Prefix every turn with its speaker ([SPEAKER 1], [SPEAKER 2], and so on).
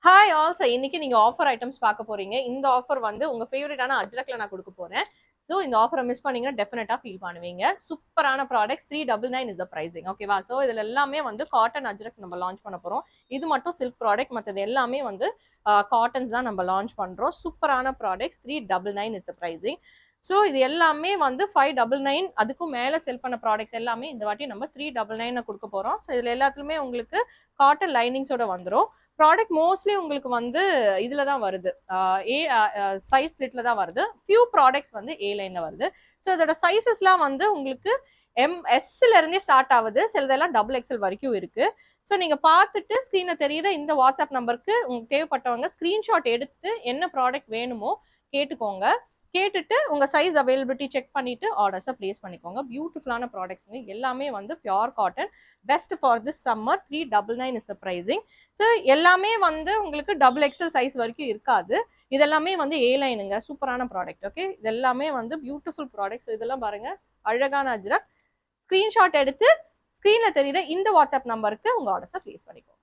[SPEAKER 1] Hi also இன்னைக்கு நீங்க offer items பார்க்க போறீங்க. இந்த ஆஃபர் வந்து உங்க ஃபேவரட்டான அஜ்ரக்ல நான் கொடுக்க போறேன். ஸோ இந்த ஆஃபரை மிஸ் பண்ணீங்கன்னா டெஃபினட்டா ஃபீல் பண்ணுவீங்க. சூப்பரான ப்ராடக்ட்ஸ் 399 இஸ் த பிரைசிங். ஓகேவா? ஸோ இதுல எல்லாமே வந்து காட்டன் அஜ்ரக் நம்ம லான்ச் பண்ண போறோம். இது மட்டும் சில்க் ப்ராடக்ட், மற்றது எல்லாமே வந்து காட்டன்ஸ் தான் நம்ம லான்ச் பண்றோம். சூப்பரான products 399 is the pricing. So இது எல்லாமே வந்து 599 அதுக்கும் மேலே செல் பண்ண ப்ராடக்ட்ஸ் எல்லாமே இந்த வாட்டி நம்ம 399 கொடுக்க போறோம். ஸோ இதுல எல்லாத்துலயுமே உங்களுக்கு காட்டன் லைனிங்ஸோட வந்துடும். ப்ராடக்ட் மோஸ்ட்லி உங்களுக்கு வந்து இதுல தான் வருது, ஏ சைஸ் ஸ்லிட்ல தான் வருது. ஃபியூ ப்ராடக்ட்ஸ் வந்து ஏ லைன்ல வருது. ஸோ இதோட சைசஸ்லாம் வந்து உங்களுக்கு எஸ்ல இருந்தே ஸ்டார்ட் ஆகுது, சிலதெல்லாம் XXL வரைக்கும் இருக்கு. ஸோ நீங்க பார்த்துட்டு ஸ்க்ரீன்ல தெரியுற இந்த வாட்ஸ்அப் நம்பருக்கு உங்களுக்கு தேவைப்பட்டவங்க ஸ்கிரீன்ஷாட் எடுத்து என்ன ப்ராடக்ட் வேணுமோ கேட்டுக்கோங்க. கேட்டுட்டு உங்க சைஸ் அவைலபிலிட்டி செக் பண்ணிட்டு ஆர்டர்ஸை பிளேஸ் பண்ணிக்கோங்க. பியூட்டிஃபுல்லான ப்ராடக்ட்ஸ் எல்லாமே வந்து pure cotton, best for this summer. 399 is the pricing. So எல்லாமே வந்து உங்களுக்கு XXL சைஸ் வரைக்கும் இருக்காது. இதெல்லாமே வந்து ஏ லைனுங்க. சூப்பரான ப்ராடக்ட். ஓகே, இதெல்லாமே வந்து பியூட்டிஃபுல் ப்ராடக்ட்ஸ். இதெல்லாம் பாருங்க, அழகான அஜ்ரக். ஸ்கிரீன்ஷாட் எடுத்து ஸ்க்ரீன்ல தெரியுற இந்த வாட்ஸ்அப் நம்பருக்கு உங்க ஆர்டர்ஸை பிளேஸ் பண்ணிக்கோங்க.